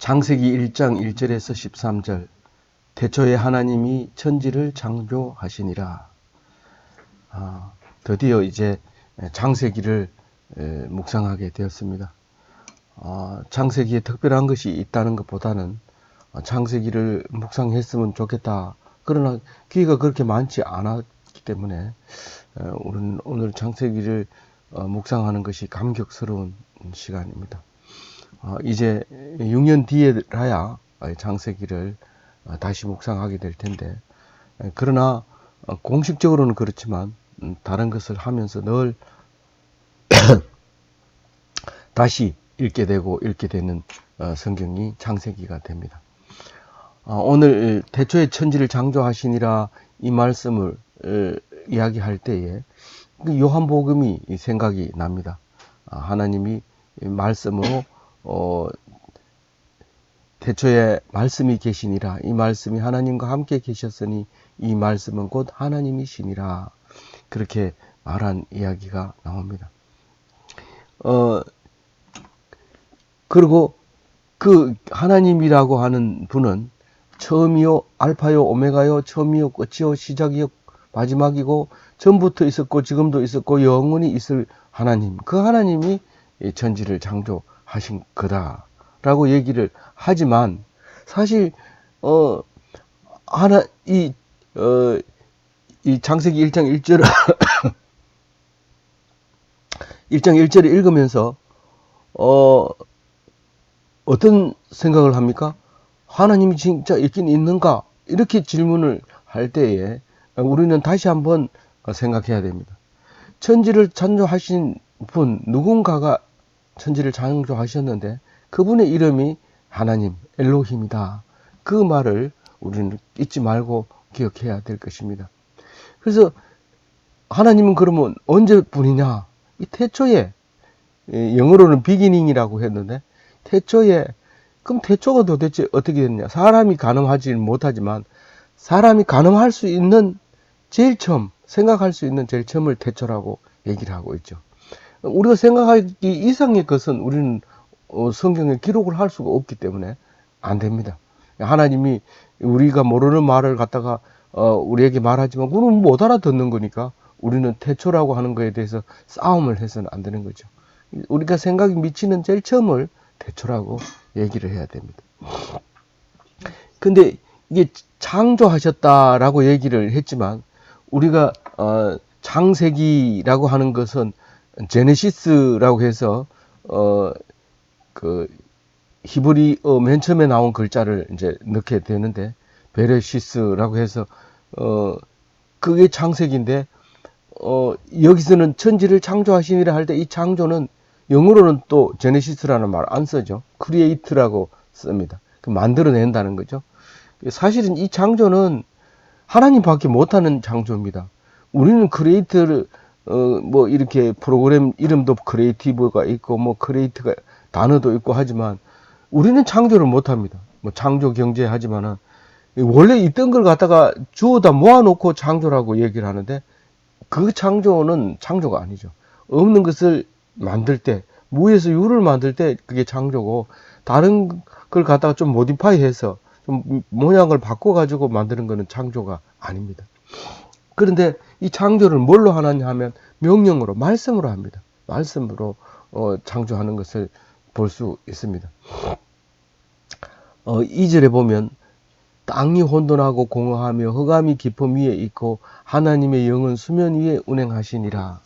창세기 1장 1절에서 13절 태초에 하나님이 천지를 창조하시니라. 드디어 이제 창세기를 묵상하게 되었습니다. 창세기에 특별한 것이 있다는 것보다는 창세기를 묵상했으면 좋겠다. 그러나 기회가 그렇게 많지 않았기 때문에 우리는 오늘 창세기를 묵상하는 것이 감격스러운 시간입니다. 이제 6년 뒤에라야 창세기를 다시 묵상하게 될 텐데, 그러나 공식적으로는 그렇지만 다른 것을 하면서 늘 다시 읽게 되는 성경이 창세기가 됩니다. 오늘 태초에 천지를 창조하시니라 이 말씀을 이야기할 때에 요한복음이 생각이 납니다. 하나님이 말씀으로 태초에 말씀이 계시니라, 이 말씀이 하나님과 함께 계셨으니 이 말씀은 곧 하나님이시니라, 그렇게 말한 이야기가 나옵니다. 그리고 그 하나님이라고 하는 분은 처음이요 알파요 오메가요, 처음이요 끝이요 시작이요 마지막이고 전부터 있었고 지금도 있었고 영원히 있을 하나님, 그 하나님이 천지를 창조하신 거다라고 얘기를 하지만, 사실 이 창세기 1장 1절 1장 1절을 읽으면서 어떤 생각을 합니까? 하나님이 진짜 있긴 있는가? 이렇게 질문을 할 때에 우리는 다시 한번 생각해야 됩니다. 천지를 창조하신 분, 누군가가 천지를 창조하셨는데 그분의 이름이 하나님, 엘로힘이다. 그 말을 우리는 잊지 말고 기억해야 될 것입니다. 그래서 하나님은 그러면 언제뿐이냐? 이 태초에, 영어로는 비기닝이라고 했는데, 태초에, 그럼 태초가 도대체 어떻게 됐냐? 사람이 가늠하지 못하지만 사람이 가늠할 수 있는 제일 처음, 생각할 수 있는 제일 처음을 태초라고 얘기를 하고 있죠. 우리가 생각하기 이상의 것은 우리는 성경에 기록을 할 수가 없기 때문에 안 됩니다. 하나님이 우리가 모르는 말을 갖다가 우리에게 말하지만 그건 못 알아듣는 거니까 우리는 태초라고 하는 거에 대해서 싸움을 해서는 안 되는 거죠. 우리가 생각이 미치는 제일 처음을 태초라고 얘기를 해야 됩니다. 근데 이게 창조하셨다라고 얘기를 했지만, 우리가 창세기라고 하는 것은 제네시스라고 해서 그 히브리어 맨 처음에 나온 글자를 이제 넣게 되는데, 베레시스라고 해서 그게 창세기인데, 여기서는 천지를 창조하시니라 할 때 이 창조는 영어로는 또 제네시스라는 말 안 쓰죠. 크리에이트라고 씁니다. 만들어낸다는 거죠. 사실은 이 창조는 하나님밖에 못하는 창조입니다. 우리는 크리에이트를 뭐 이렇게 프로그램 이름도 크리에이티브가 있고 뭐 크리에이트가 단어도 있고 하지만 우리는 창조를 못합니다. 뭐 창조 경제 하지만은 원래 있던 걸 갖다가 주워다 모아놓고 창조라고 얘기를 하는데, 그 창조는 창조가 아니죠. 없는 것을 만들 때, 무에서 유를 만들 때 그게 창조고, 다른 걸 갖다가 좀 모디파이 해서 좀 모양을 바꿔가지고 만드는 거는 창조가 아닙니다. 그런데 이 창조를 뭘로 하느냐 하면 명령으로, 말씀으로 합니다. 말씀으로 창조하는 것을 볼 수 있습니다. 2절에 보면 땅이 혼돈하고 공허하며 흑암이 깊음 위에 있고 하나님의 영은 수면 위에 운행하시니라.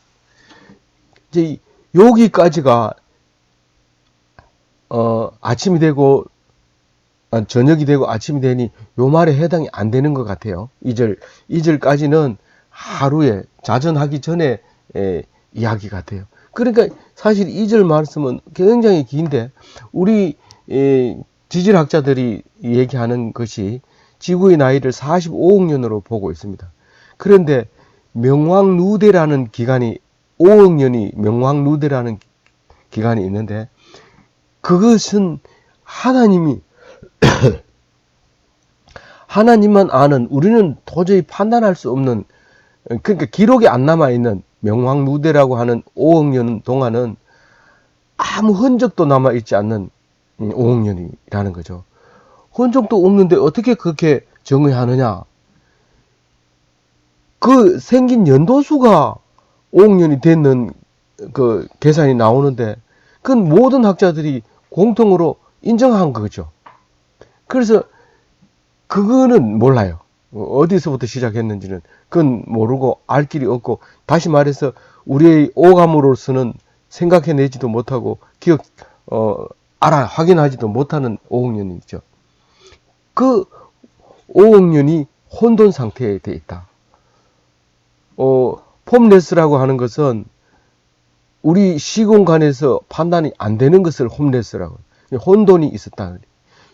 이제 여기까지가 아침이 되고 저녁이 되고 아침이 되니 요 말에 해당이 안 되는 것 같아요. 2절까지는 하루에 자전하기 전에 이야기 같아요. 그러니까 사실 2절 말씀은 굉장히 긴데, 우리 지질학자들이 얘기하는 것이 지구의 나이를 45억 년으로 보고 있습니다. 그런데 명왕누대라는 기간이 5억 년이 명왕누대라는 기간이 있는데, 그것은 하나님만 아는, 우리는 도저히 판단할 수 없는, 그러니까 기록이 안 남아있는 명왕누대라고 하는 5억 년 동안은 아무 흔적도 남아있지 않는 5억 년이라는 거죠. 혼종도 없는데 어떻게 그렇게 정의하느냐? 그 생긴 연도수가 5억 년이 됐는 그 계산이 나오는데 그건 모든 학자들이 공통으로 인정한 거죠. 그래서 그거는 몰라요. 어디서부터 시작했는지는 그건 모르고 알 길이 없고, 다시 말해서 우리의 오감으로서는 생각해내지도 못하고 확인하지도 못하는 5억 년이죠. 그 5억 년이 혼돈 상태에 돼 있다. 폼레스라고 하는 것은 우리 시공간에서 판단이 안 되는 것을 홈레스라고 해요. 혼돈이 있었다.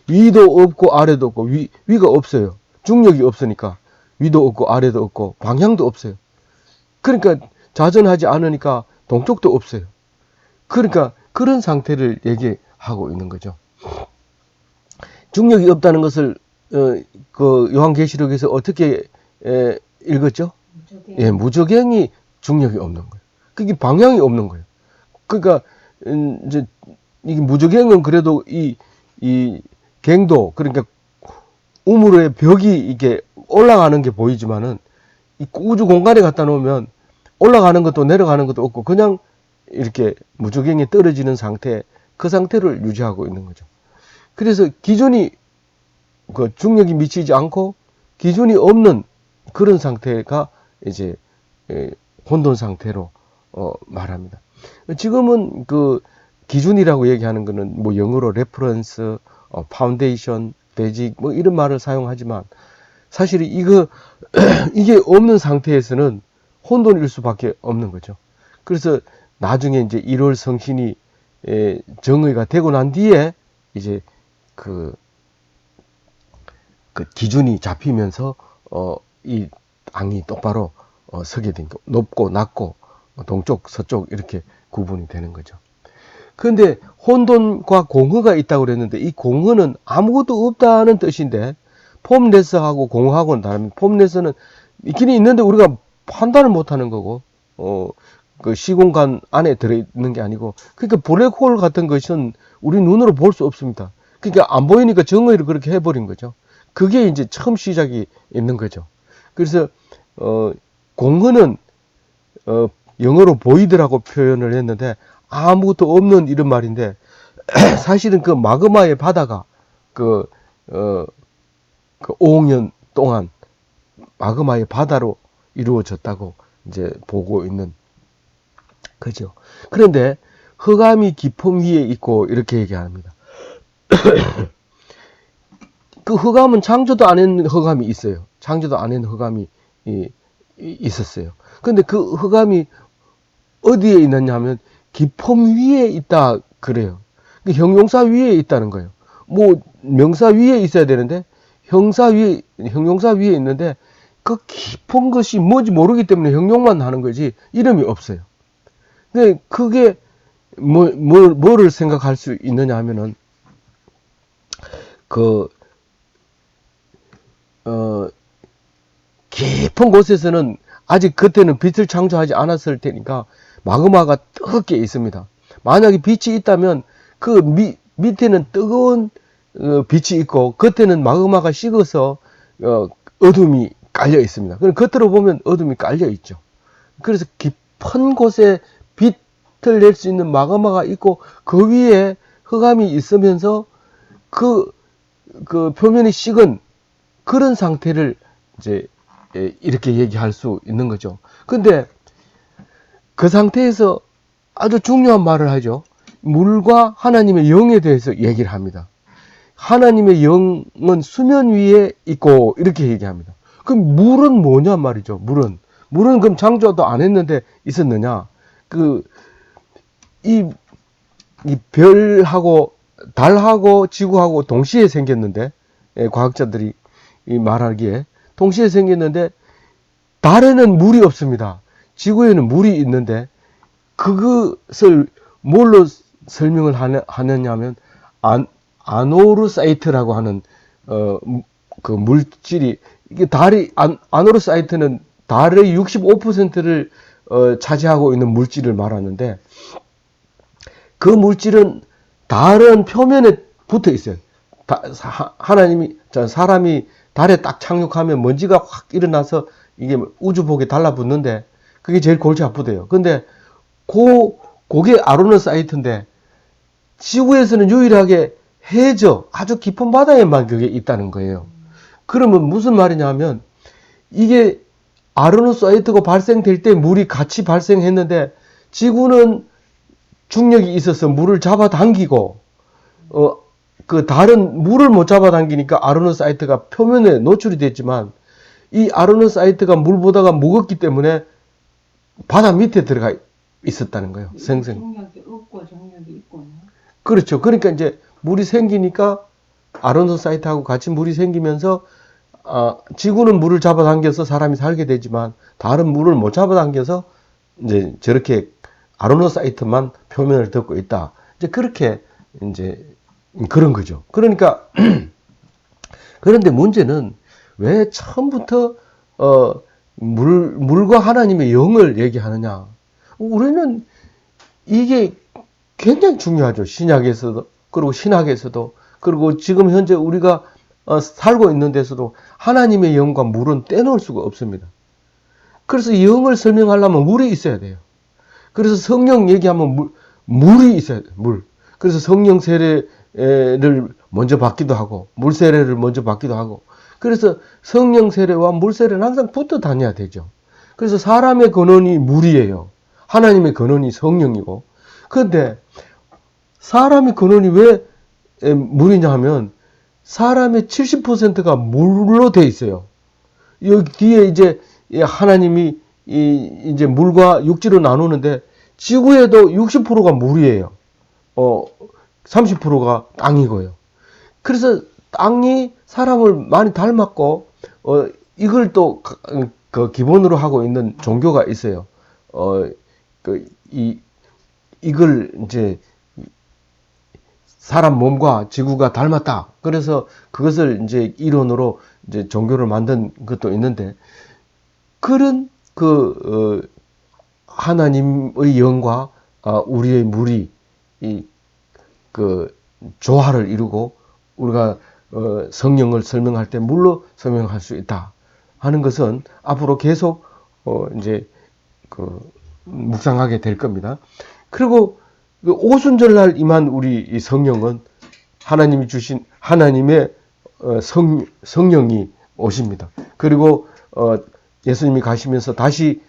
위도 없고 아래도 없고 위가 없어요. 중력이 없으니까 위도 없고 아래도 없고 방향도 없어요. 그러니까 자전하지 않으니까 동쪽도 없어요. 그러니까 그런 상태를 얘기하고 있는 거죠. 중력이 없다는 것을 그 요한계시록에서 어떻게 읽었죠? 예, 무저갱이 중력이 없는 거예요. 그게 방향이 없는 거예요. 그러니까 이제 이게 무저갱은 그래도 이 갱도, 그러니까 우물의 벽이 이게 올라가는 게 보이지만은 이 우주 공간에 갖다 놓으면 올라가는 것도 내려가는 것도 없고 그냥 이렇게 무저갱에 떨어지는 상태, 그 상태를 유지하고 있는 거죠. 그래서 기존이 그 중력이 미치지 않고 기존이 없는 그런 상태가 이제 혼돈 상태로 말합니다. 지금은 그 기준이라고 얘기하는 거는 뭐 영어로 레퍼런스, 파운데이션, 베이직 뭐 이런 말을 사용하지만 사실 이게 없는 상태에서는 혼돈일 수밖에 없는 거죠. 그래서 나중에 이제 1월 성신이 정의가 되고 난 뒤에 이제 그 기준이 잡히면서 이 땅이 똑바로 서게 된 거, 높고 낮고 동쪽 서쪽 이렇게 구분이 되는 거죠. 그런데 혼돈과 공허가 있다고 그랬는데 이 공허는 아무것도 없다는 뜻인데 폼레스하고 공허하고는 다릅니다. 폼레스는 있기는 있는데 우리가 판단을 못하는 거고 그 시공간 안에 들어있는 게 아니고, 그러니까 블랙홀 같은 것은 우리 눈으로 볼 수 없습니다. 그러니까 안 보이니까 정의를 그렇게 해버린 거죠. 그게 이제 처음 시작이 있는 거죠. 그래서 공허는 영어로 보이드라고 표현을 했는데 아무것도 없는 이런 말인데 사실은 그 마그마의 바다가 그 5억 년 동안 마그마의 바다로 이루어졌다고 이제 보고 있는 거죠. 그런데 흑암이 깊음 위에 있고 이렇게 얘기합니다. 그 흑암은 창조도 안 했는 흑암이 있어요. 창조도 안 했는 흑암이 있었어요. 근데 그 흑암이 어디에 있느냐 하면 깊음 위에 있다 그래요. 형용사 위에 있다는 거예요. 뭐 명사 위에 있어야 되는데 형용사 위에 있는데 그 깊은 것이 뭔지 모르기 때문에 형용만 하는 거지 이름이 없어요. 근데 그게 뭐를 생각할 수 있느냐 하면은 깊은 곳에서는 아직 그때는 빛을 창조하지 않았을 테니까 마그마가 뜨겁게 있습니다. 만약에 빛이 있다면 그 밑에는 뜨거운 빛이 있고 겉에는 마그마가 식어서 어둠이 깔려 있습니다. 그럼 겉으로 보면 어둠이 깔려 있죠. 그래서 깊은 곳에 빛을 낼 수 있는 마그마가 있고 그 위에 흑암이 있으면서 그 표면이 식은 그런 상태를 이제 이렇게 얘기할 수 있는 거죠. 근데 그 상태에서 아주 중요한 말을 하죠. 물과 하나님의 영에 대해서 얘기를 합니다. 하나님의 영은 수면 위에 있고 이렇게 얘기합니다. 그럼 물은 뭐냐 말이죠. 물은 그럼 창조도 안 했는데 있었느냐? 이 별하고 달하고 지구하고 동시에 생겼는데, 과학자들이 말하기에 동시에 생겼는데 달에는 물이 없습니다. 지구에는 물이 있는데 그것을 뭘로 설명을 하느냐 하면 아노르사이트라고 하는 그 물질이, 이게 아노르사이트는 달의 65%를 차지하고 있는 물질을 말하는데 그 물질은 달은 표면에 붙어 있어요. 하나님이, 사람이 달에 딱 착륙하면 먼지가 확 일어나서 이게 우주복에 달라붙는데 그게 제일 골치 아프대요. 근데 그게 아로노 사이트인데 지구에서는 유일하게 해저 아주 깊은 바다에만 그게 있다는 거예요. 그러면 무슨 말이냐면 이게 아로노 사이트가 발생될 때 물이 같이 발생했는데 지구는 중력이 있어서 물을 잡아당기고 그 다른 물을 못 잡아당기니까 아로노 사이트가 표면에 노출이 됐지만 이 아로노 사이트가 물보다가 무겁기 때문에 바다 밑에 들어가 있었다는 거예요. 생생. 중력이 없고 중력이 있구나. 그렇죠. 그러니까 이제 물이 생기니까 아로노 사이트하고 같이 물이 생기면서 지구는 물을 잡아당겨서 사람이 살게 되지만 다른 물을 못 잡아당겨서 이제 저렇게 아로노 사이트만 표면을 덮고 있다. 이제 그렇게 이제 그런 거죠. 그러니까 그런데 문제는 왜 처음부터 물과 하나님의 영을 얘기하느냐? 우리는 이게 굉장히 중요하죠. 신약에서도 그리고 신학에서도 그리고 지금 현재 우리가 살고 있는 데서도 하나님의 영과 물은 떼놓을 수가 없습니다. 그래서 영을 설명하려면 물이 있어야 돼요. 그래서 성령 얘기하면 물이 있어야 돼요. 물. 그래서 성령 세례를 먼저 받기도 하고 물 세례를 먼저 받기도 하고 그래서 성령 세례와 물 세례는 항상 붙어 다녀야 되죠. 그래서 사람의 근원이 물이에요. 하나님의 근원이 성령이고. 그런데 사람의 근원이 왜 물이냐 하면 사람의 70%가 물로 돼 있어요. 여기 뒤에 이제 하나님이 이제 물과 육지로 나누는데 지구에도 60%가 물이에요. 30%가 땅이고요. 그래서 땅이 사람을 많이 닮았고 이걸 또 그 기본으로 하고 있는 종교가 있어요. 이걸 이제 사람 몸과 지구가 닮았다. 그래서 그것을 이제 이론으로 이제 종교를 만든 것도 있는데 그런 하나님의 영과 우리의 물이 조화를 이루고 우리가 성령을 설명할 때 물로 설명할 수 있다 하는 것은 앞으로 계속 이제 묵상하게 될 겁니다. 그리고 오순절날 임한 우리 이 성령은 하나님이 주신 하나님의 성령이 오십니다. 그리고 예수님이 가시면서 다시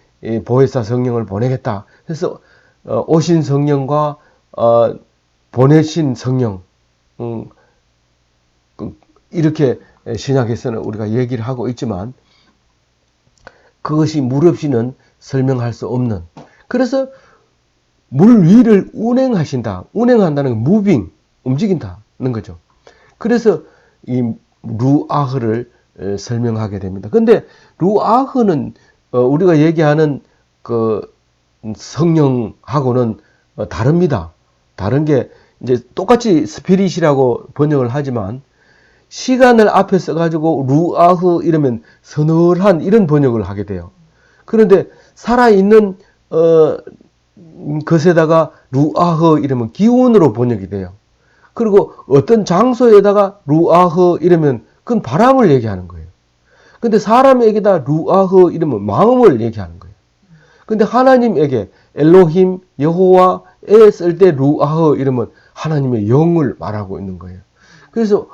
보혜사 성령을 보내겠다 해서 오신 성령과 보내신 성령 이렇게 신약에서는 우리가 얘기를 하고 있지만 그것이 물 없이는 설명할 수 없는 그래서 물 위를 운행하신다. 운행한다는 건 무빙, 움직인다는 거죠. 그래서 이 루아흐를 설명하게 됩니다. 근데 루아흐는 우리가 얘기하는 그 성령하고는 다릅니다. 다른 게 이제 똑같이 스피릿이라고 번역을 하지만 시간을 앞에 써가지고 루아흐 이러면 서늘한 이런 번역을 하게 돼요. 그런데 살아있는 것에다가 루아흐 이러면 기운으로 번역이 돼요. 그리고 어떤 장소에다가 루아흐 이러면 그건 바람을 얘기하는 거예요. 근데 사람에게다 루아흐 이러면 마음을 얘기하는 거예요. 근데 하나님에게 엘로힘 여호와에 쓸 때 루아흐 이러면 하나님의 영을 말하고 있는 거예요. 그래서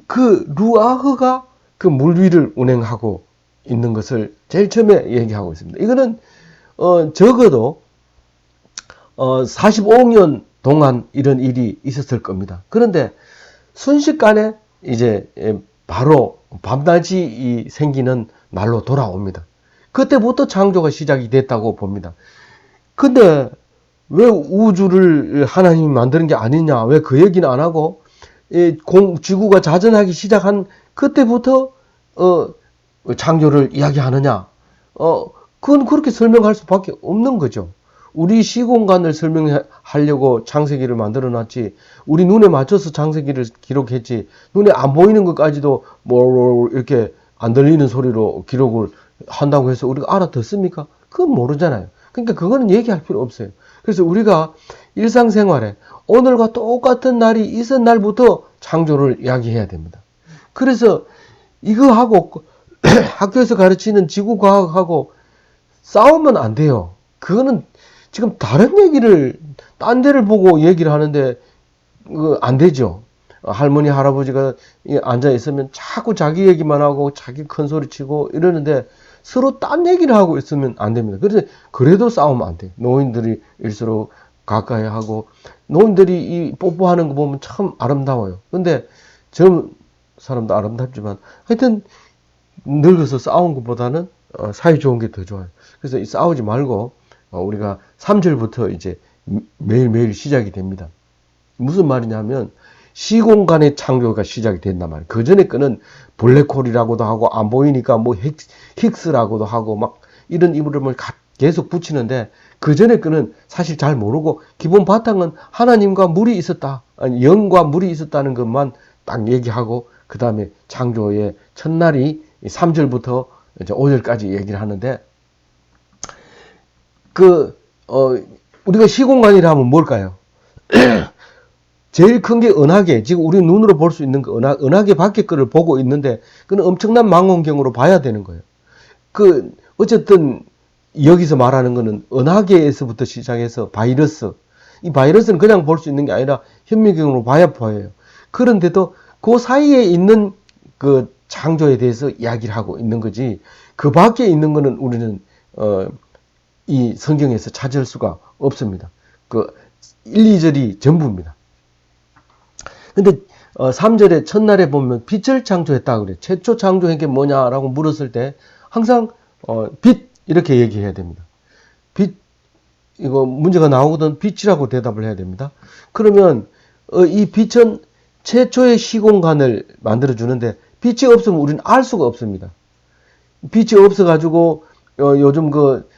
그 루아흐가 그 물 위를 운행하고 있는 것을 제일 처음에 얘기하고 있습니다. 이거는 적어도 45년 동안 이런 일이 있었을 겁니다. 그런데 순식간에 이제 바로 밤낮이 생기는 날로 돌아옵니다. 그때부터 창조가 시작이 됐다고 봅니다. 근데 왜 우주를 하나님이 만드는 게 아니냐? 왜 그 얘기는 안 하고 지구가 자전하기 시작한 그때부터 창조를 이야기하느냐? 그건 그렇게 설명할 수밖에 없는 거죠. 우리 시공간을 설명하려고 창세기를 만들어 놨지, 우리 눈에 맞춰서 창세기를 기록했지, 눈에 안 보이는 것까지도 뭐 이렇게 안 들리는 소리로 기록을 한다고 해서 우리가 알아듣습니까? 그건 모르잖아요. 그러니까 그거는 얘기할 필요 없어요. 그래서 우리가 일상생활에 오늘과 똑같은 날이 있은 날부터 창조를 이야기해야 됩니다. 그래서 이거하고 학교에서 가르치는 지구과학하고 싸우면 안 돼요. 그거는 지금 다른 얘기를 딴 데를 보고 얘기를 하는데 안 되죠. 할머니 할아버지가 앉아 있으면 자꾸 자기 얘기만 하고 자기 큰 소리 치고 이러는데 서로 딴 얘기를 하고 있으면 안 됩니다. 그래서 그래도 싸우면 안 돼요. 노인들이 일수록 가까이 하고 노인들이 이 뽀뽀하는 거 보면 참 아름다워요. 근데 젊은 사람도 아름답지만 하여튼 늙어서 싸운 것보다는 사이 좋은 게 더 좋아요. 그래서 싸우지 말고 우리가 3절부터 이제 매일매일 시작이 됩니다. 무슨 말이냐면 시공간의 창조가 시작이 된단 말이에요. 그 전에 거는 블랙홀이라고도 하고 안 보이니까 뭐 힉스라고도 하고 막 이런 이름을 계속 붙이는데 그 전에 거는 사실 잘 모르고 기본 바탕은 하나님과 물이 있었다. 아니, 영과 물이 있었다는 것만 딱 얘기하고 그 다음에 창조의 첫날이 3절부터 이제 5절까지 얘기를 하는데 우리가 시공간이라 하면 뭘까요? 제일 큰 게 은하계, 지금 우리 눈으로 볼 수 있는 그 은하계 밖의 거를 보고 있는데, 그건 엄청난 망원경으로 봐야 되는 거예요. 어쨌든, 여기서 말하는 거는 은하계에서부터 시작해서 바이러스. 이 바이러스는 그냥 볼 수 있는 게 아니라 현미경으로 봐야 보여요. 그런데도 그 사이에 있는 그 창조에 대해서 이야기를 하고 있는 거지, 그 밖에 있는 거는 우리는, 이 성경에서 찾을 수가 없습니다. 1, 2절이 전부입니다. 근데 3절에 첫날에 보면 빛을 창조했다 그래요. 최초 창조한 게 뭐냐라고 물었을 때 항상 빛 이렇게 얘기해야 됩니다. 빛 이거 문제가 나오거든 빛이라고 대답을 해야 됩니다. 그러면 이 빛은 최초의 시공간을 만들어 주는데 빛이 없으면 우리는 알 수가 없습니다. 빛이 없어 가지고 요즘 그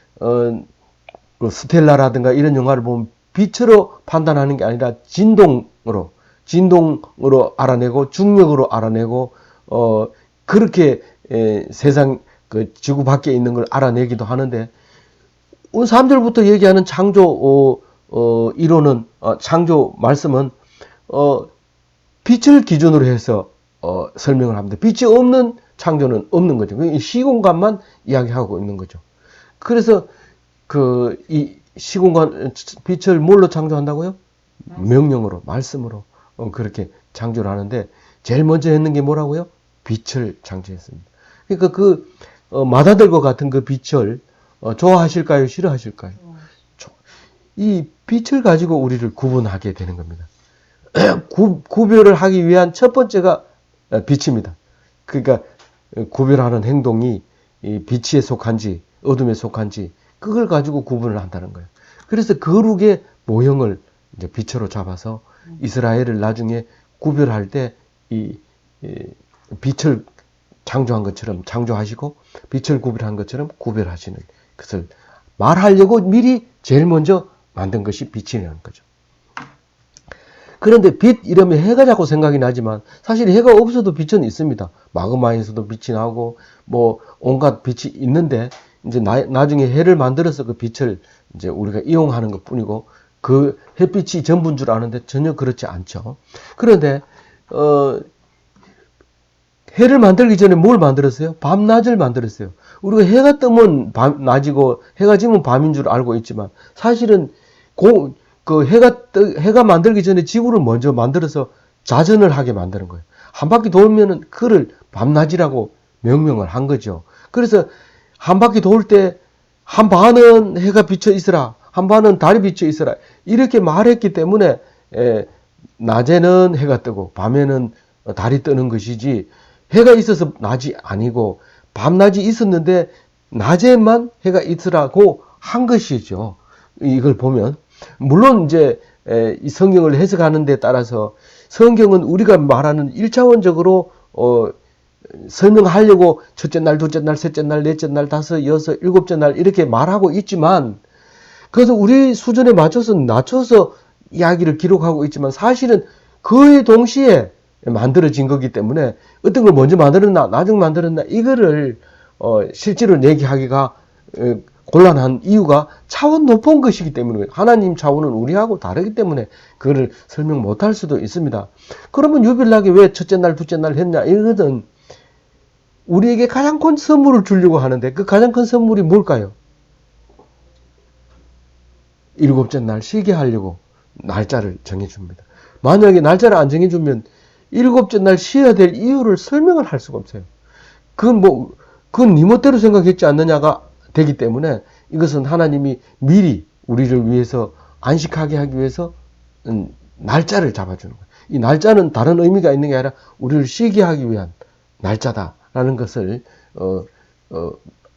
스텔라라든가 이런 영화를 보면 빛으로 판단하는 게 아니라 진동으로 알아내고 중력으로 알아내고 그렇게 세상 그 지구 밖에 있는 걸 알아내기도 하는데 오늘 3절부터 얘기하는 창조 이론은 창조 말씀은 빛을 기준으로 해서 설명을 합니다. 빛이 없는 창조는 없는 거죠. 시공간만 이야기하고 있는 거죠. 그래서 이 시공간 빛을 뭘로 창조한다고요? 명령으로, 말씀으로 그렇게 창조를 하는데 제일 먼저 했는 게 뭐라고요? 빛을 창조했습니다. 그러니까 마다들과 같은 그 빛을 좋아하실까요? 싫어하실까요? 이 빛을 가지고 우리를 구분하게 되는 겁니다. 구별을 하기 위한 첫 번째가 빛입니다. 그러니까 구별하는 행동이 이 빛에 속한지 어둠에 속한지 그걸 가지고 구분을 한다는 거예요. 그래서 거룩의 모형을 이제 빛으로 잡아서 이스라엘을 나중에 구별할 때 이 빛을 창조한 것처럼 창조하시고 빛을 구별한 것처럼 구별하시는 것을 말하려고 미리 제일 먼저 만든 것이 빛이라는 거죠. 그런데 빛 이러면 해가 자꾸 생각이 나지만 사실 해가 없어도 빛은 있습니다. 마그마에서도 빛이 나고 뭐 온갖 빛이 있는데 이제 나중에 해를 만들어서 그 빛을 이제 우리가 이용하는 것 뿐이고 그 햇빛이 전부인 줄 아는데 전혀 그렇지 않죠. 그런데 해를 만들기 전에 뭘 만들었어요? 밤낮을 만들었어요. 우리가 해가 뜨면 낮이고 해가 지면 밤인 줄 알고 있지만 사실은 해가 만들기 전에 지구를 먼저 만들어서 자전을 하게 만드는 거예요. 한 바퀴 돌면은 그를 밤낮이라고 명명을 한 거죠. 그래서 한 바퀴 돌 때 한 반은 해가 비쳐 있으라, 한 반은 달이 비쳐 있으라 이렇게 말했기 때문에 낮에는 해가 뜨고 밤에는 달이 뜨는 것이지 해가 있어서 낮이 아니고 밤낮이 있었는데 낮에만 해가 있으라고 한 것이죠. 이걸 보면 물론 이제 이 성경을 해석하는 데 따라서 성경은 우리가 말하는 1차원적으로 설명하려고 첫째 날, 둘째 날, 셋째 날, 넷째 날, 다섯, 여섯, 일곱째 날 이렇게 말하고 있지만 그래서 우리 수준에 낮춰서 이야기를 기록하고 있지만 사실은 그에 동시에 만들어진 거기 때문에 어떤 걸 먼저 만들었나 나중에 만들었나 이거를 실제로 얘기하기가 곤란한 이유가 차원 높은 것이기 때문에 하나님 차원은 우리하고 다르기 때문에 그거를 설명 못할 수도 있습니다. 그러면 유별나게 왜 첫째 날, 둘째 날 했냐 이거는 우리에게 가장 큰 선물을 주려고 하는데 그 가장 큰 선물이 뭘까요? 일곱째 날 쉬게 하려고 날짜를 정해줍니다. 만약에 날짜를 안 정해주면 일곱째 날 쉬어야 될 이유를 설명을 할 수가 없어요. 그건 네 멋대로 생각했지 않느냐가 되기 때문에 이것은 하나님이 미리 우리를 위해서 안식하게 하기 위해서 날짜를 잡아주는 거예요. 이 날짜는 다른 의미가 있는 게 아니라 우리를 쉬게 하기 위한 날짜다라는 것을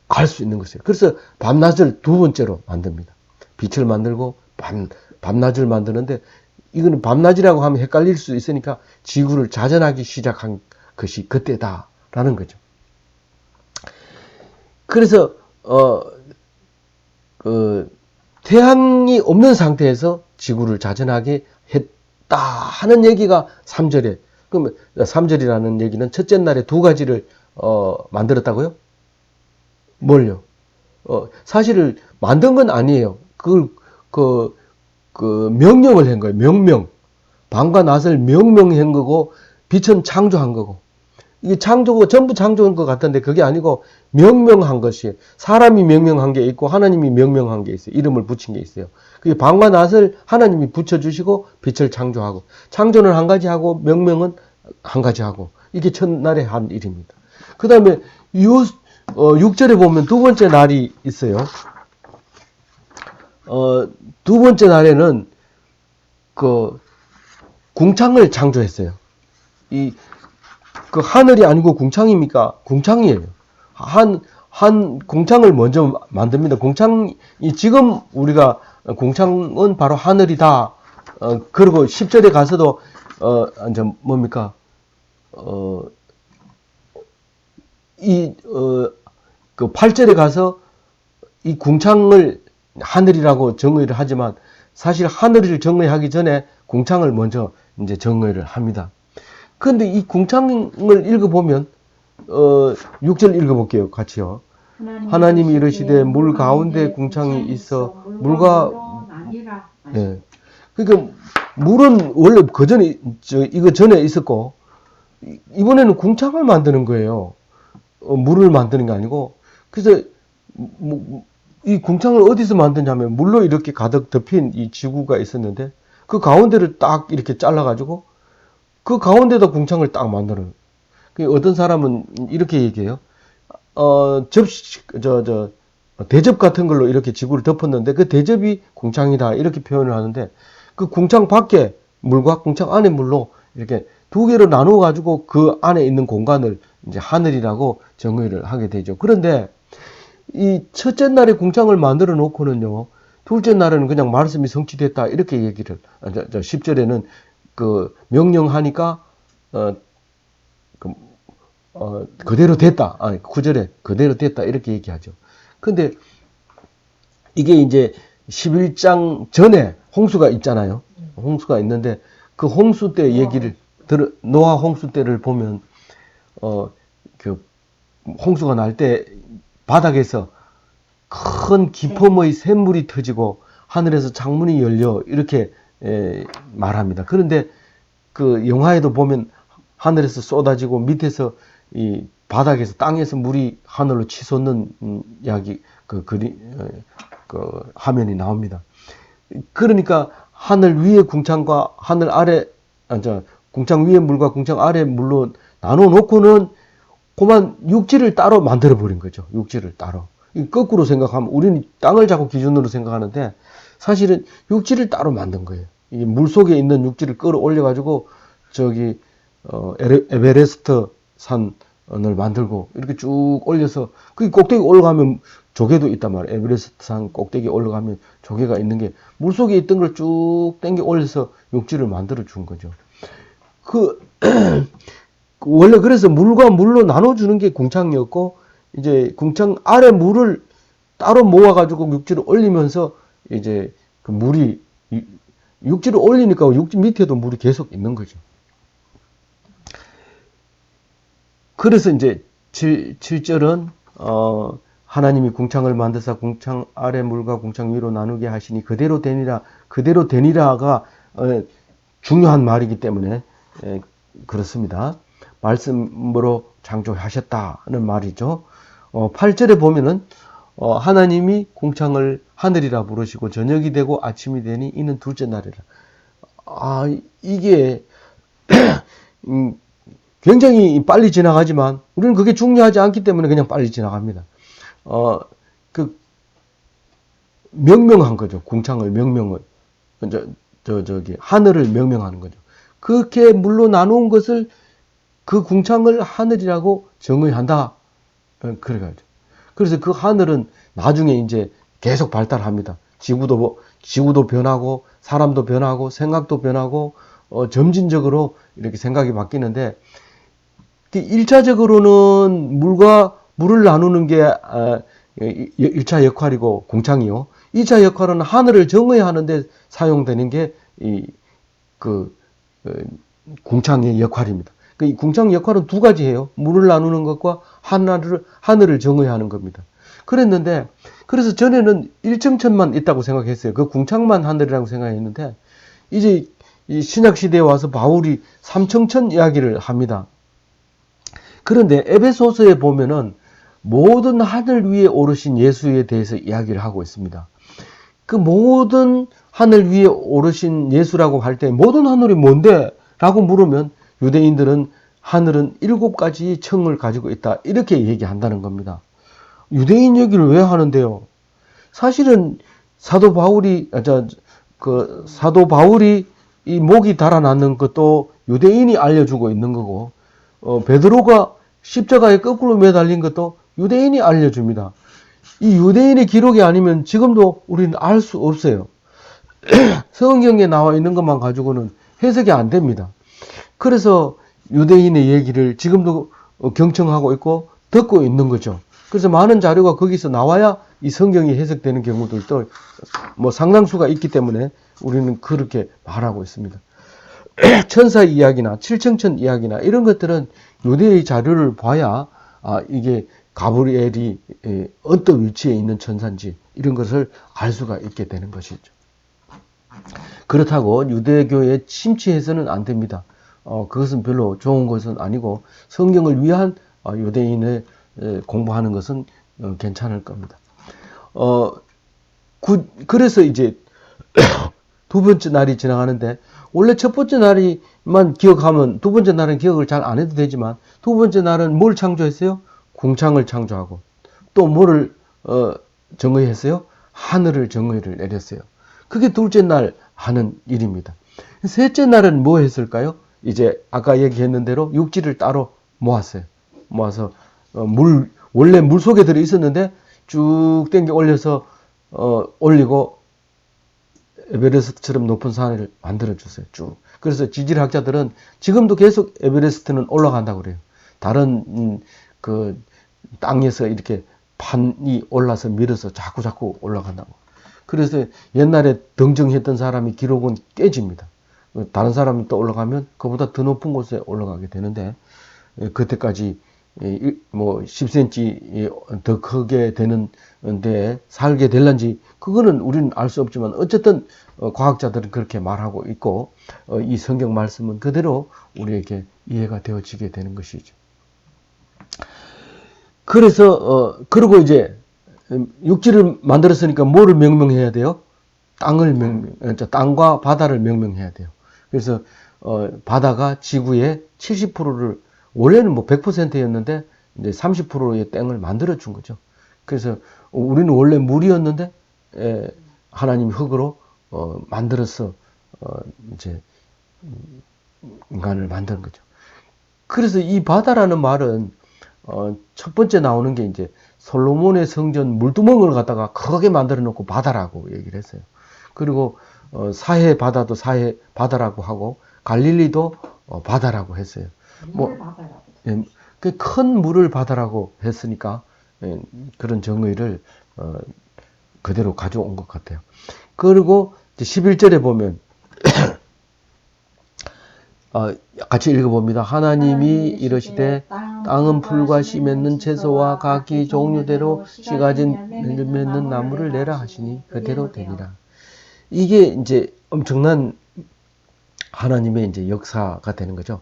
알 수 있는 것이에요. 그래서 밤낮을 두 번째로 만듭니다. 빛을 만들고 밤낮을 만드는데 이거는 밤낮이라고 하면 헷갈릴 수 있으니까 지구를 자전하기 시작한 것이 그때다라는 거죠. 그래서 태양이 없는 상태에서 지구를 자전하게 했다 하는 얘기가 3절에. 그러면 3절이라는 얘기는 첫째 날에 두 가지를 만들었다고요? 뭘요? 사실을 만든 건 아니에요. 그걸 명령을 한 거예요. 명명. 밤과 낮을 명명한 거고 빛은 창조한 거고. 이게 전부 창조한 것 같은데 그게 아니고 명명한 것이에요. 사람이 명명한 게 있고 하나님이 명명한 게 있어요. 이름을 붙인 게 있어요. 그게 밤과 낮을 하나님이 붙여주시고 빛을 창조하고 창조는 한 가지 하고 명명은 한 가지 하고 이게 첫날에 한 일입니다. 그 다음에 6절에 보면 두 번째 날이 있어요. 두 번째 날에는 궁창을 창조했어요. 하늘이 아니고 궁창입니까? 궁창이에요. 궁창을 먼저 만듭니다. 지금 우리가 궁창은 바로 하늘이다. 그리고 10절에 가서도, 이제 뭡니까? 8절에 가서 이 궁창을 하늘이라고 정의를 하지만 사실 하늘을 정의하기 전에 궁창을 먼저 이제 정의를 합니다. 그런데 이 궁창을 읽어보면 6절 읽어볼게요. 같이요. 하나님이 이르시되 물 가운데 궁창이 있어 물과 네. 그러니까 물은 원래 그 전에 이거 전에 있었고 이번에는 궁창을 만드는 거예요. 물을 만드는 게 아니고 그래서 이 궁창을 어디서 만드냐면 물로 이렇게 가득 덮인 이 지구가 있었는데 그 가운데를 딱 이렇게 잘라가지고 그 가운데다 궁창을 딱 만드는. 어떤 사람은 이렇게 얘기해요. 대접 같은 걸로 이렇게 지구를 덮었는데 그 대접이 궁창이다. 이렇게 표현을 하는데 그 궁창 밖에 물과 궁창 안에 물로 이렇게 두 개로 나누어 가지고 그 안에 있는 공간을 이제 하늘이라고 정의를 하게 되죠. 그런데 이 첫째 날에 궁창을 만들어 놓고는요. 둘째 날에는 그냥 말씀이 성취됐다. 이렇게 얘기를 10절에는 명령하니까 그대로 됐다. 9절에 그대로 됐다. 이렇게 얘기하죠. 근데 이게 이제 11장 전에 홍수가 있잖아요. 홍수가 있는데 그 홍수 때 얘기를 노아 홍수 때를 보면 홍수가 날 때 바닥에서 큰 기품의 샘물이 터지고 하늘에서 창문이 열려 이렇게 말합니다. 그런데 그 영화에도 보면 하늘에서 쏟아지고 밑에서 이 바닥에서 땅에서 물이 하늘로 치솟는 이야기 그 화면이 나옵니다. 그러니까 하늘 위에 궁창과 하늘 아래 궁창 위에 물과 궁창 아래 물로 나눠 놓고는 그만 육지를 따로 만들어 버린 거죠. 육지를 따로. 거꾸로 생각하면 우리는 땅을 자꾸 기준으로 생각하는데 사실은 육지를 따로 만든 거예요. 이 물 속에 있는 육지를 끌어올려 가지고 에베레스트 산을 만들고 이렇게 쭉 올려서 그 꼭대기 올라가면 조개도 있단 말이에요. 에베레스트 산 꼭대기 올라가면 조개가 있는 게 물 속에 있던 걸 쭉 당겨 올려서 육지를 만들어 준 거죠. 원래 그래서 물과 물로 나눠주는 게 궁창이었고 이제 궁창 아래 물을 따로 모아가지고 육지를 올리면서 이제 그 물이 육지를 올리니까 육지 밑에도 물이 계속 있는 거죠. 그래서 이제 7절은 하나님이 궁창을 만드사 궁창 아래 물과 궁창 위로 나누게 하시니 그대로 되니라. 그대로 되니라가 중요한 말이기 때문에 그렇습니다. 말씀으로 창조하셨다는 말이죠. 8절에 보면은 하나님이 궁창을 하늘이라 부르시고 저녁이 되고 아침이 되니 이는 둘째 날이라. 이게 굉장히 빨리 지나가지만 우리는 그게 중요하지 않기 때문에 그냥 빨리 지나갑니다. 명명한 거죠. 궁창을 명명을 저기 하늘을 명명하는 거죠. 그렇게 물로 나누은 것을 그 궁창을 하늘이라고 정의한다. 그래가지고 그래서 그 하늘은 나중에 이제 계속 발달합니다. 지구도 변하고 사람도 변하고 생각도 변하고 점진적으로 이렇게 생각이 바뀌는데 1차적으로는 물을 나누는 게 1차 역할이고 궁창이요. 2차 역할은 하늘을 정의하는 데 사용되는 게 궁창의 역할입니다. 이 궁창 역할은 두 가지예요. 물을 나누는 것과 하늘을 정의하는 겁니다. 그래서 전에는 1층천만 있다고 생각했어요. 그 궁창만 하늘이라고 생각했는데 이제 이 신약 시대에 와서 바울이 3층천 이야기를 합니다. 그런데 에베소서에 보면은 모든 하늘 위에 오르신 예수에 대해서 이야기를 하고 있습니다. 그 모든 하늘 위에 오르신 예수라고 할 때 모든 하늘이 뭔데? 라고 물으면 유대인들은 하늘은 7가지 층을 가지고 있다. 이렇게 얘기한다는 겁니다. 유대인 얘기를 왜 하는데요? 사실은 사도 바울이 이 목이 달아나는 것도 유대인이 알려주고 있는 거고, 베드로가 십자가에 거꾸로 매달린 것도 유대인이 알려줍니다. 이 유대인의 기록이 아니면 지금도 우리는 알 수 없어요. 성경에 나와 있는 것만 가지고는 해석이 안 됩니다. 그래서 유대인의 얘기를 지금도 경청하고 있고 듣고 있는 거죠. 그래서 많은 자료가 거기서 나와야 이 성경이 해석되는 경우들도 뭐 상당수가 있기 때문에 우리는 그렇게 말하고 있습니다. 천사 이야기나 칠층천 이야기나 이런 것들은 유대의 자료를 봐야 이게 가브리엘이 어떤 위치에 있는 천사인지 이런 것을 알 수가 있게 되는 것이죠. 그렇다고 유대교에 침체해서는 안 됩니다. 그것은 별로 좋은 것은 아니고 성경을 위한 유대인을 공부하는 것은 괜찮을 겁니다. 그래서 이제 두 번째 날이 지나가는데 원래 첫 번째 날이만 기억하면 두 번째 날은 기억을 잘 안 해도 되지만 두 번째 날은 뭘 창조했어요? 궁창을 창조하고 또 뭐를 정의했어요? 하늘을 정의를 내렸어요. 그게 둘째 날 하는 일입니다. 셋째 날은 뭐 했을까요? 이제 아까 얘기했는 대로 육지를 따로 모았어요. 모아서 원래 물 속에 들어 있었는데 쭉 당겨 올려서 올리고 에베레스트처럼 높은 산을 만들어 줬어요. 쭉. 그래서 지질학자들은 지금도 계속 에베레스트는 올라간다고 그래요. 다른 그 땅에서 이렇게 판이 올라서 밀어서 자꾸 올라간다고. 그래서 옛날에 등정했던 사람이 기록은 깨집니다. 다른 사람이 또 올라가면 그보다 더 높은 곳에 올라가게 되는데 그때까지 뭐 10cm 더 크게 되는데 살게 될런지 그거는 우리는 알 수 없지만 어쨌든 과학자들은 그렇게 말하고 있고 이 성경 말씀은 그대로 우리에게 이해가 되어지게 되는 것이죠. 그래서 그리고 이제 육지를 만들었으니까 뭐를 명명해야 돼요? 땅과 바다를 명명해야 돼요. 그래서 바다가 지구의 70%를 원래는 뭐 100%였는데 이제 30%의 땅을 만들어 준 거죠. 그래서 우리는 원래 물이었는데 하나님이 흙으로 만들어서 이제 인간을 만든 거죠. 그래서 이 바다라는 말은 첫 번째 나오는 게 이제 솔로몬의 성전 물두멍을 갖다가 크게 만들어 놓고 바다라고 얘기를 했어요. 그리고 사해 바다도 사해 바다라고 하고 갈릴리도 바다라고 했어요. 큰 물을 바다라고 했으니까 그런 정의를 그대로 가져온 것 같아요. 그리고 11절에 보면 같이 읽어봅니다. 하나님이 이르시되 땅은 풀과 씨 맺는 채소와 각기 종류대로 씨 가진 맺는 나무를 내라 하시니 그대로 되니라. 이게 이제 엄청난 하나님의 이제 역사가 되는 거죠.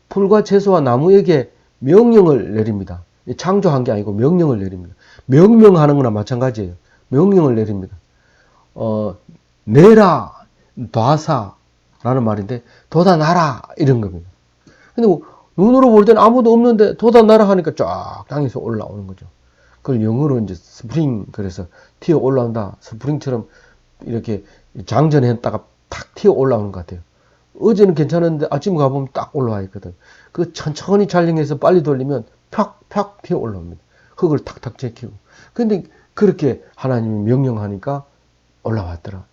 풀과 채소와 나무에게 명령을 내립니다. 창조한 게 아니고 명령을 내립니다. 명령하는 거나 마찬가지예요. 명령을 내립니다. 내라, 놔사라는 말인데 돋아나라 이런 겁니다. 근데 뭐 눈으로 볼 때는 아무도 없는데 돋아나라 하니까 쫙 땅에서 올라오는 거죠. 그걸 영어로 이제 스프링, 그래서 튀어 올라온다. 스프링처럼 이렇게 장전했다가 탁 튀어 올라오는 것 같아요. 어제는 괜찮은데 아침 가보면 딱 올라와 있거든. 그 천천히 촬영해서 빨리 돌리면 팍팍 튀어 올라옵니다. 흙을 탁탁 제키고. 근데 그렇게 하나님이 명령하니까 올라왔더라.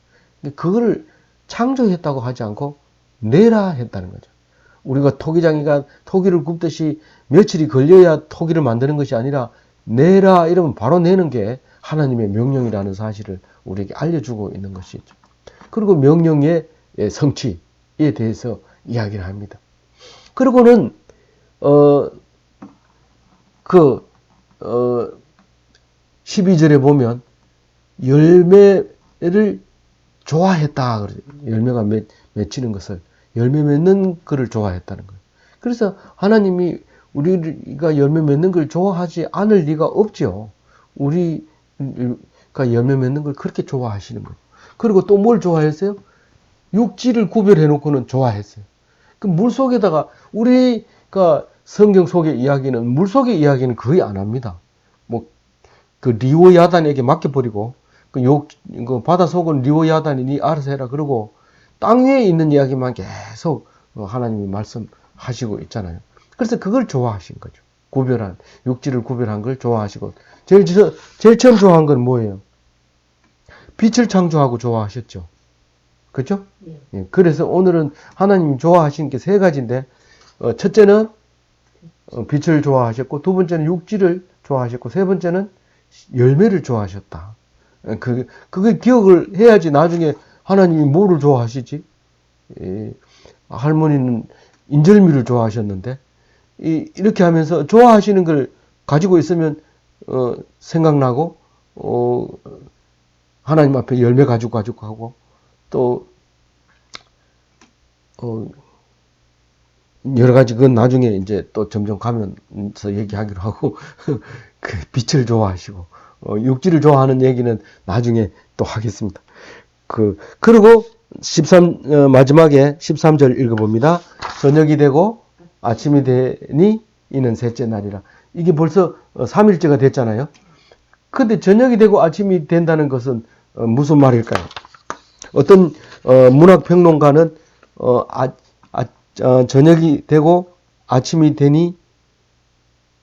근데 그걸 창조했다고 하지 않고 내라 했다는 거죠. 우리가 토기장이가 토기를 굽듯이 며칠이 걸려야 토기를 만드는 것이 아니라 내라 이러면 바로 내는 게 하나님의 명령이라는 사실을 우리에게 알려주고 있는 것이죠. 그리고 명령의 성취에 대해서 이야기를 합니다. 그리고는 12절에 보면 열매를 좋아했다. 열매가 맺히는 것을, 열매 맺는 것을 좋아했다는 거예요. 그래서 하나님이 우리가 열매 맺는 걸 좋아하지 않을 리가 없죠. 우리가 열매 맺는 걸 그렇게 좋아하시는 거예요. 그리고 또 뭘 좋아했어요? 육지를 구별해 놓고는 좋아했어요. 그 물 속에다가, 우리가 성경 속의 이야기는, 물 속의 이야기는 거의 안 합니다. 뭐, 그 리오야단에게 맡겨버리고, 그 바다 속은 리오야단이 니 알아서 해라. 그러고, 땅 위에 있는 이야기만 계속 하나님이 말씀하시고 있잖아요. 그래서 그걸 좋아하신 거죠. 육지를 구별한 걸 좋아하시고. 제일 처음 좋아한 건 뭐예요? 빛을 창조하고 좋아하셨죠. 그렇죠? 예. 그래서 오늘은 하나님이 좋아하신 게 세 가지인데, 첫째는 빛을 좋아하셨고, 두 번째는 육지를 좋아하셨고, 세 번째는 열매를 좋아하셨다. 그게 기억을 해야지 나중에 하나님이 뭐를 좋아하시지? 할머니는 인절미를 좋아하셨는데, 이렇게 하면서 좋아하시는 걸 가지고 있으면 생각나고, 하나님 앞에 열매 가지고 하고, 또 여러 가지, 그건 나중에 이제 또 점점 가면서 얘기하기로 하고, 그 빛을 좋아하시고, 육지를 좋아하는 얘기는 나중에 또 하겠습니다. 그리고 마지막에 13절 읽어봅니다. 저녁이 되고 아침이 되니 이는 셋째 날이라. 이게 벌써 3일째가 됐잖아요. 근데 저녁이 되고 아침이 된다는 것은 무슨 말일까요? 어떤 문학평론가는 저녁이 되고 아침이 되니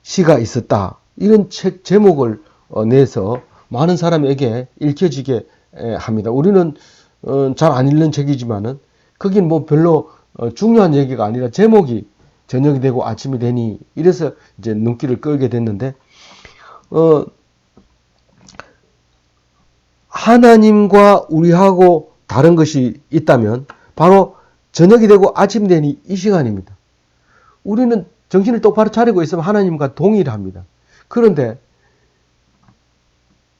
시가 있었다. 이런 책 제목을 내서 많은 사람에게 읽혀지게 합니다. 우리는 잘 안 읽는 책이지만은 거긴 뭐 별로 중요한 얘기가 아니라 제목이 저녁이 되고 아침이 되니 이래서 이제 눈길을 끌게 됐는데, 하나님과 우리하고 다른 것이 있다면 바로 저녁이 되고 아침이 되니 이 시간입니다. 우리는 정신을 똑바로 차리고 있으면 하나님과 동일합니다. 그런데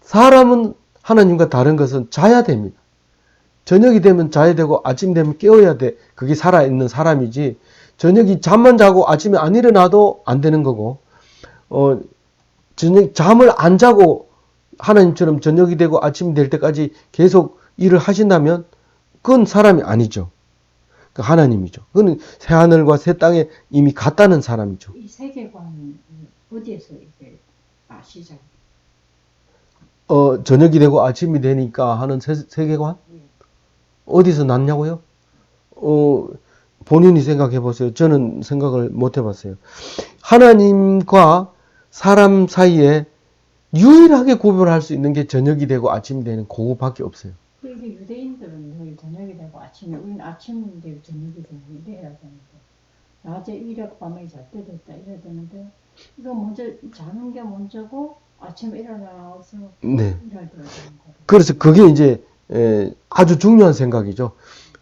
사람은 하나님과 다른 것은 자야 됩니다. 저녁이 되면 자야 되고 아침이 되면 깨어야 돼. 그게 살아있는 사람이지, 저녁이 잠만 자고 아침에 안 일어나도 안 되는 거고, 잠을 안 자고 하나님처럼 저녁이 되고 아침이 될 때까지 계속 일을 하신다면 그건 사람이 아니죠. 그 하나님이죠. 그건 새하늘과 새 땅에 이미 갔다는 사람이죠. 이 세계관은 어디에서 이게 시작? 저녁이 되고 아침이 되니까 하는 세계관? 어디서 났냐고요? 본인이 생각해 보세요. 저는 생각을 못 해봤어요. 하나님과 사람 사이에 유일하게 구별할 수 있는 게 저녁이 되고 아침이 되는 그거밖에 없어요. 그러니까 유대인들은 늘 저녁이 되고 아침에, 우리는 아침이 되고 저녁이 되고 이래야 되는데, 낮에 일하고 밤에 잘 때 됐다 이래야 되는데, 이거 먼저 자는 게 먼저고 아침에 일어나서 네. 일할 때가 되는 거예요. 그래서 그게 이제 아주 중요한 생각이죠.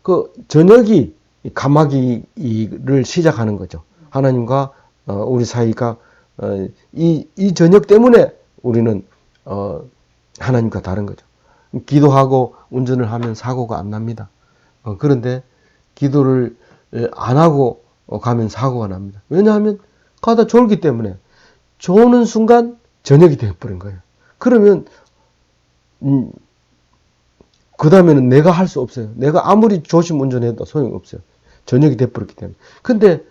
그 저녁이 가마기를 시작하는 거죠. 하나님과 우리 사이가 이 저녁 때문에 우리는 하나님과 다른 거죠. 기도하고 운전을 하면 사고가 안 납니다. 그런데 기도를 안 하고 가면 사고가 납니다. 왜냐하면 가다 졸기 때문에 조는 순간 저녁이 되어버린 거예요. 그러면 그 다음에는 내가 할 수 없어요. 내가 아무리 조심 운전해도 소용없어요. 저녁이 되어버렸기 때문에. 근데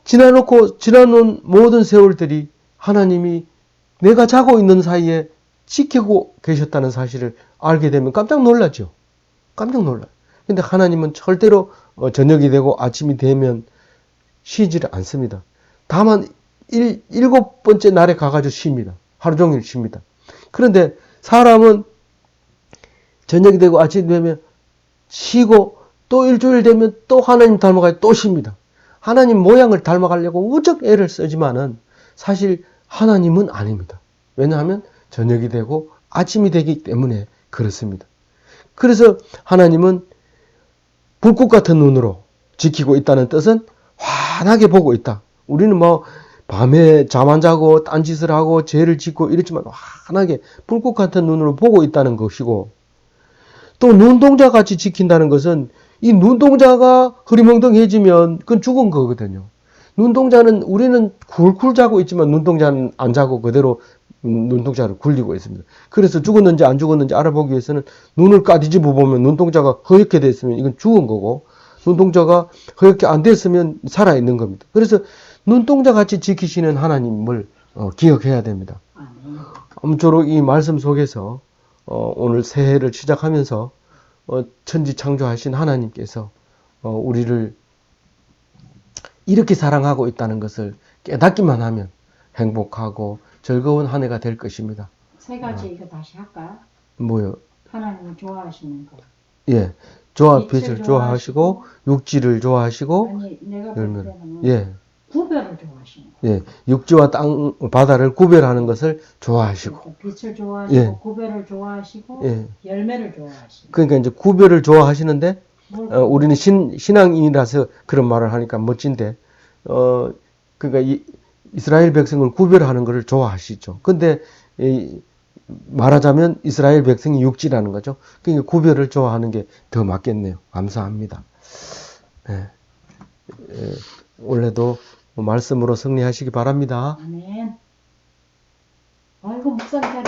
지나놓은 모든 세월들이 하나님이 내가 자고 있는 사이에 지키고 계셨다는 사실을 알게 되면 깜짝 놀라죠. 깜짝 놀라요. 근데 하나님은 절대로 저녁이 되고 아침이 되면 쉬지를 않습니다. 다만 7번째 날에 가가지고 쉽니다. 하루 종일 쉽니다. 그런데 사람은 저녁이 되고 아침이 되면 쉬고 또 일주일 되면 또 하나님 닮아가지고 또 쉽니다. 하나님 모양을 닮아가려고 무척 애를 쓰지만은 사실 하나님은 아닙니다. 왜냐하면 저녁이 되고 아침이 되기 때문에 그렇습니다. 그래서 하나님은 불꽃 같은 눈으로 지키고 있다는 뜻은 환하게 보고 있다. 우리는 뭐 밤에 잠 안 자고 딴짓을 하고 죄를 짓고 이랬지만 환하게 불꽃 같은 눈으로 보고 있다는 것이고, 또 눈동자 같이 지킨다는 것은 이 눈동자가 흐리멍덩해지면 그건 죽은 거거든요. 눈동자는 우리는 굴굴 자고 있지만 눈동자는 안 자고 그대로 눈동자를 굴리고 있습니다. 그래서 죽었는지 안 죽었는지 알아보기 위해서는 눈을 까뒤집어 보면 눈동자가 허옇게 됐으면 이건 죽은 거고, 눈동자가 허옇게 안 됐으면 살아있는 겁니다. 그래서 눈동자 같이 지키시는 하나님을 기억해야 됩니다. 아무쪼록 이 말씀 속에서 오늘 새해를 시작하면서 천지 창조하신 하나님께서 우리를 이렇게 사랑하고 있다는 것을 깨닫기만 하면 행복하고 즐거운 한 해가 될 것입니다. 세 가지 이거 다시 할까? 뭐요? 하나님 좋아하시는 거. 예, 빛을 좋아하시고 육지를 좋아하시고, 아니 내가 볼 열매를. 때는 예, 구별을 좋아하시는 거. 예, 육지와 땅, 바다를 구별하는 것을 좋아하시고, 그러니까 빛을 좋아하시고 예. 구별을 좋아하시고 예. 열매를 좋아하시고. 그러니까 이제 구별을 좋아하시는데, 우리는 신앙인이라서 그런 말을 하니까 멋진데, 그러니까 이스라엘 백성을 구별하는 것을 좋아하시죠. 근데 말하자면 이스라엘 백성이 육지라는 거죠. 그러니까 구별을 좋아하는 게 더 맞겠네요. 감사합니다. 네. 올해도 말씀으로 승리하시기 바랍니다. 아멘. 아이고 목사님 잘